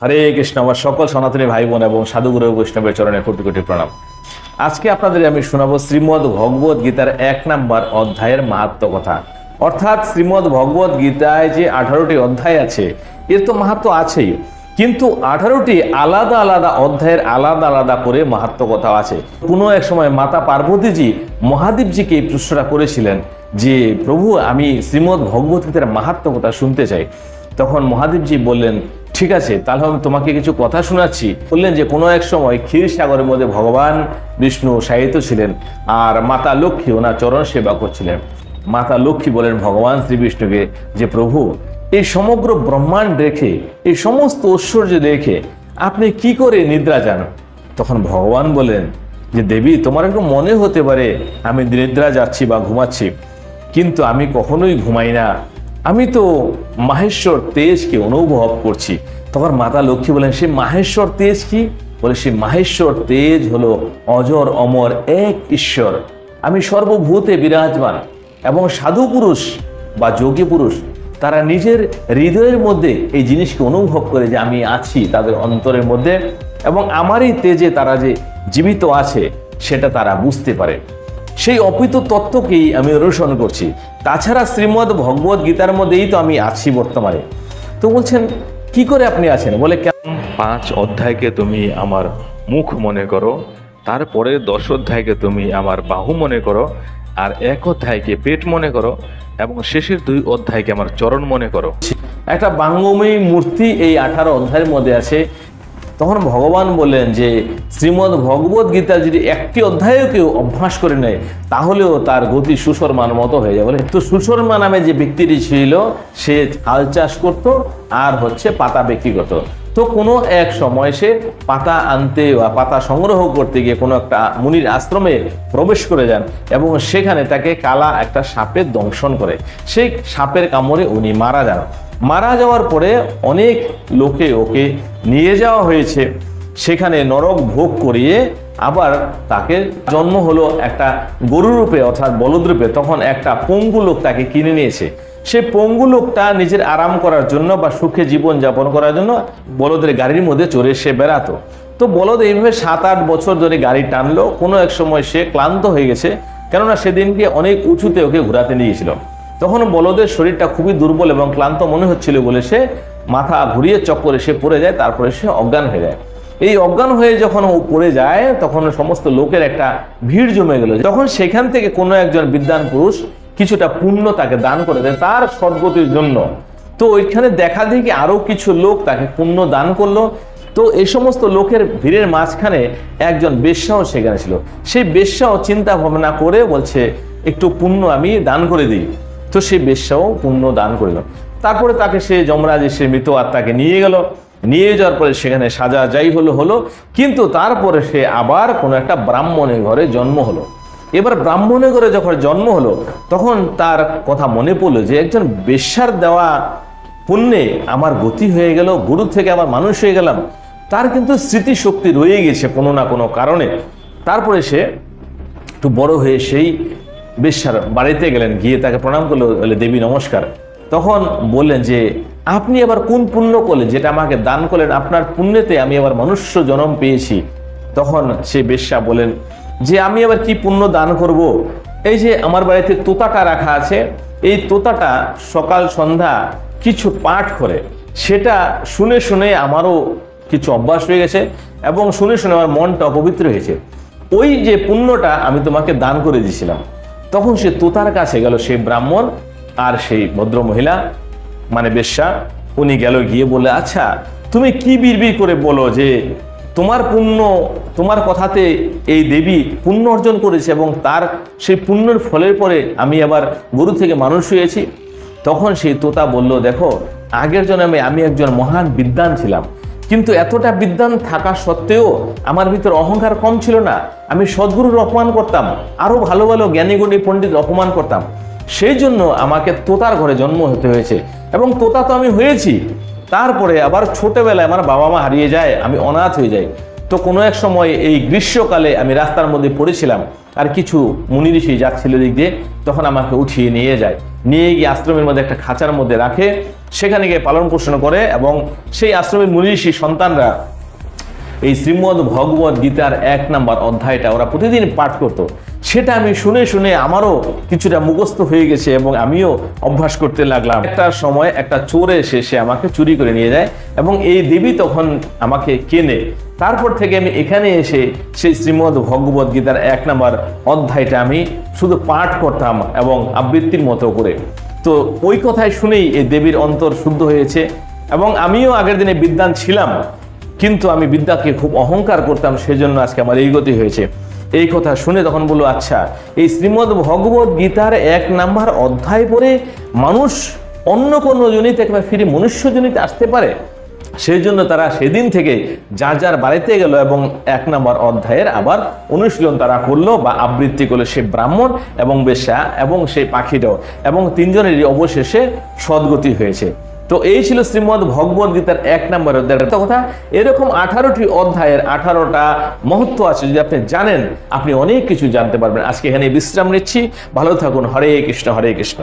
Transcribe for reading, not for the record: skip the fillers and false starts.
হরে কৃষ্ণ। আমার সকল সনাতনী ভাই বোন এবং সাধুগুরু বৈষ্ণবের চরণে কোটি কোটি প্রণাম। আজকে আপনাদের আমি শোনাবো শ্রীমদ্ ভগবদ গীতার 1 নম্বর অধ্যায়ের মাহাত্ম্য কথা। অর্থাৎ শ্রীমদ্ ভগবদ গীতায় যে 18টি অধ্যায় আছে, এর তো মাহাত্ম্য আছেই, কিন্তু 18টি আলাদা আলাদা অধ্যায়ের আলাদা আলাদা করে মাহাত্ম্য কথা আছে। কোনো এক সময় মাতা পার্বতীজি মহাদেবজিকে এই প্রশ্নটা করেছিলেন যে, প্রভু আমি শ্রীমদ্ ভগবদ গীতার মাহাত্ম্য কথা শুনতে চাই। তখন মহাদেবজি বললেন, ঠিক আছে, তাহলে আমি তোমাকে কিছু কথা শোনাচ্ছি। বললেন যে কোনো এক সময় ক্ষীরসাগরের মধ্যে ভগবান বিষ্ণু শায়িত ছিলেন, আর মাতা লক্ষ্মী ওনার চরণ সেবা করছিলেন। মাতা লক্ষ্মী বলেন ভগবান শ্রীবিষ্ণুকে যে, প্রভু এই সমগ্র ব্রহ্মাণ্ড রেখে, এই সমস্ত ঐশ্বর্য রেখে আপনি কি করে নিদ্রা যান? তখন ভগবান বলেন যে, দেবী তোমার একটু মনে হতে পারে আমি নিদ্রা যাচ্ছি বা ঘুমাচ্ছি, কিন্তু আমি কখনোই ঘুমাই না, আমি তো মাহেশ্বর তেজকে অনুভব করছি। তখন মাতা লক্ষ্মী বলেন, সে মাহেশ্বর তেজ কি? বলে, সে মাহেশ্বর তেজ হলো অজর অমর এক ঈশ্বর। আমি সর্বভূতে বিরাজমান। এবং সাধু পুরুষ বা যোগী পুরুষ তারা নিজের হৃদয়ের মধ্যে এই জিনিসকে অনুভব করে যে আমি আছি তাদের অন্তরের মধ্যে, এবং আমারই তেজে তারা যে জীবিত আছে সেটা তারা বুঝতে পারে। সেই অপিত তত্ত্বকেই আমি অনুসরণ করছি। তাছাড়া শ্রীমদ্ ভগবদ গীতার মধ্যেই তো আমি আছি বর্তমানে। তো বলছেন, কি করে আপনি আছেন? বলে, 5 অধ্যায়কে তুমি আমার মুখ মনে করো, তারপরে 10 অধ্যায়কে তুমি আমার বাহু মনে করো, আর 1 অধ্যায়কে পেট মনে করো, এবং শেষের 2 অধ্যায়কে আমার চরণ মনে করো। একটা বাঙ্গময়ী মূর্তি এই 18 অধ্যায়ের মধ্যে আছে। তখন ভগবান বললেন যে শ্রীমদ্ ভগবদ গীতা যদি একটি অধ্যায়ও কেউ অভ্যাস করে নেয় তাহলেও তার গতি সুশর্মার মতো হয়ে যাবে। বলে, তো সুশর্মা নামে যে ব্যক্তিটি ছিল সে হাল চাষ করত আর পাতা বিক্রি করত। তো কোনো এক সময় সে পাতা আনতে বা পাতা সংগ্রহ করতে গিয়ে কোনো একটা মুনির আশ্রমে প্রবেশ করে যান, এবং সেখানে তাকে কালা একটা সাপের দংশন করে। সেই সাপের কামড়ে উনি মারা যান। মারা যাওয়ার পরে অনেক লোকে ওকে নিয়ে যাওয়া হয়েছে, সেখানে নরক ভোগ করিয়ে আবার তাকে জন্ম হলো একটা গরু রূপে অর্থাৎ বলদ রূপে। তখন একটা পঙ্গু লোক তাকে কিনে নিয়েছে। সে পঙ্গু লোকটা নিজের আরাম করার জন্য বা সুখে জীবন যাপন করার জন্য বলদের গাড়ির মধ্যে চড়ে সে বেড়াতো। তো বলদ এইভাবে 7-8 বছর ধরে গাড়ি টানলো। কোনো এক সময় সে ক্লান্ত হয়ে গেছে, কেননা সেদিনকে অনেক উঁচুতে ওকে ঘোরাতে নিয়েছিল। তখন বলদের শরীরটা খুবই দুর্বল এবং ক্লান্ত মনে হচ্ছিল বলে সে মাথা ঘুরিয়ে চক্করে সে পড়ে যায়, তারপরে সে অজ্ঞান হয়ে যায়। এই অজ্ঞান হয়ে যখন ও পড়ে যায় তখন সমস্ত লোকের একটা ভিড় জমে গেল। তখন সেখান থেকে কোনো একজন বিদ্বান পুরুষ কিছুটা পুণ্য তাকে দান করে দেয় তার সদ্গতির জন্য। তো ওইখানে দেখা দেখি আরো কিছু লোক তাকে পুণ্য দান করলো। তো এই সমস্ত লোকের ভিড়ের মাঝখানে একজন বেশ্যাও সেখানে ছিল। সেই বেশ্যাও চিন্তা ভাবনা করে বলছে, একটু পুণ্য আমি দান করে দিই। তো সেই বেশ্যাও পুণ্য দান করিল। তারপরে তাকে সে যমরাজ এসে মৃত আত্মাকে নিয়ে গেল। নিয়ে যাওয়ার পরে সেখানে সাজা যাই হলো, কিন্তু তারপরে সে আবার কোনো একটা ব্রাহ্মণের ঘরে জন্ম হলো। এবার ব্রাহ্মণের ঘরে যখন জন্ম হলো তখন তার কথা মনে পড়লো যে একজন বেশ্যার দেওয়া পুণ্যে আমার গতি হয়ে গেল, গুরু থেকে আবার মানুষ হয়ে গেলাম। তার কিন্তু স্মৃতিশক্তি রয়ে গেছে কোনো না কোনো কারণে। তারপরে সে একটু বড় হয়ে সেই বেশ্যার বাড়িতে গেলেন, গিয়ে তাকে প্রণাম করলো, বলে, দেবী নমস্কার। তখন বললেন যে, আপনি আবার কোন পুণ্য করলেন যেটা আমাকে দান করলেন? আপনার পুণ্যতে আমি আবার মনুষ্য জন্ম পেয়েছি। তখন সে বেশ্যা বলেন যে, আমি আবার কি পুণ্য দান করব? এই যে আমার বাড়িতে তোতাটা রাখা আছে, এই তোতাটা সকাল সন্ধ্যা কিছু পাঠ করে, সেটা শুনে শুনে আমারও কিছু অভ্যাস হয়ে গেছে, এবং শুনে শুনে আমার মনটা অপবিত্র হয়েছে। ওই যে পুণ্যটা আমি তোমাকে দান করে দিয়েছিলাম। তখন সে তোতার কাছে গেল, সেই ব্রাহ্মণ আর সেই ভদ্র মহিলা মানে বেশ্যা, উনি গেল, গিয়ে বলে, আচ্ছা তুমি কি বিড়বিড় করে বলো যে তোমার পুণ্য, তোমার কথাতে এই দেবী পুণ্য অর্জন করেছে, এবং তার সেই পুণ্যের ফলের পরে আমি আবার গরু থেকে মানুষ হয়েছি। তখন সেই তোতা বলল, দেখো আগের জন্মে আমি একজন মহান বিদ্বান ছিলাম, কিন্তু এতটা বিদ্বান থাকা সত্ত্বেও আমার ভিতর অহংকার কম ছিল না। আমি সদ্গুরুর অপমান করতাম, আরো ভালো ভালো জ্ঞানীগুণী পণ্ডিত অপমান করতাম। সেই জন্য আমাকে তোতার ঘরে জন্ম হতে হয়েছে, এবং তোতা তো আমি হয়েছি। তারপরে আবার ছোটবেলায় আমার বাবা মা হারিয়ে যায়, আমি অনাথ হয়ে যাই। তো কোনো এক সময় এই গ্রীষ্মকালে আমি রাস্তার মধ্যে পড়েছিলাম, আর কিছু মুনি ঋষি যাচ্ছিল দিক দিয়ে, তখন আমাকে উঠিয়ে নিয়ে যায়। নিয়ে গিয়ে আশ্রমের মধ্যে একটা খাঁচার মধ্যে রাখে, সেখানে গিয়ে পালন পোষণ করে এবং সেই আশ্রমের মুনিষী সন্তানরা এই শ্রীমদ্ ভগবত গীতার 1 নম্বর অধ্যায়টা ওরা প্রতিদিন পাঠ করত। সেটা আমি শুনে শুনে আমারও কিছুটা মুখস্থ হয়ে গেছে এবং আমিও অভ্যাস করতে লাগলাম। একটা সময় একটা চোর এসে সে আমাকে চুরি করে নিয়ে যায় এবং এই দেবী তখন আমাকে কেনে। তারপর থেকে আমি এখানে এসে সেই শ্রীমদ্ ভগবত গীতার 1 নম্বর অধ্যায়টা আমি শুধু পাঠ করতাম এবং আবৃত্তির মতো করে। তো ওই কথাই শুনেই এই দেবীর অন্তর শুদ্ধ হয়েছে এবং আমিও আগের দিনে বিদ্বান ছিলাম, কিন্তু আমি বিদ্যাকে খুব অহংকার করতাম, সেজন্য আজকে আমার এই গতি হয়েছে। এই কথা শুনে তখন বললো, আচ্ছা এই শ্রীমদ্ ভগবত গীতার 1 নম্বর অধ্যায় পড়ে মানুষ অন্য কোনো জনিতে কিংবা ফিরে মনুষ্য জনিতে আসতে পারে। সেই জন্য তারা সেদিন থেকে যার যার বাড়িতে গেল এবং 1 নম্বর অধ্যায়ের আবার অনুশীলন তারা করলো বা আবৃত্তি করলো, সে ব্রাহ্মণ এবং বেশ্যা এবং সেই পাখিটাও, এবং তিনজনেরই অবশেষে সদ্গতি হয়েছে। তো এই ছিল শ্রীমদ্ ভগবত গীতার 1 নম্বর অধ্যায়ের কথা। এরকম 18টি অধ্যায়ের 18টা মহত্ব আছে, যদি আপনি জানেন আপনি অনেক কিছু জানতে পারবেন। আজকে এখানে বিশ্রাম নিচ্ছি, ভালো থাকুন। হরে কৃষ্ণ হরে কৃষ্ণ।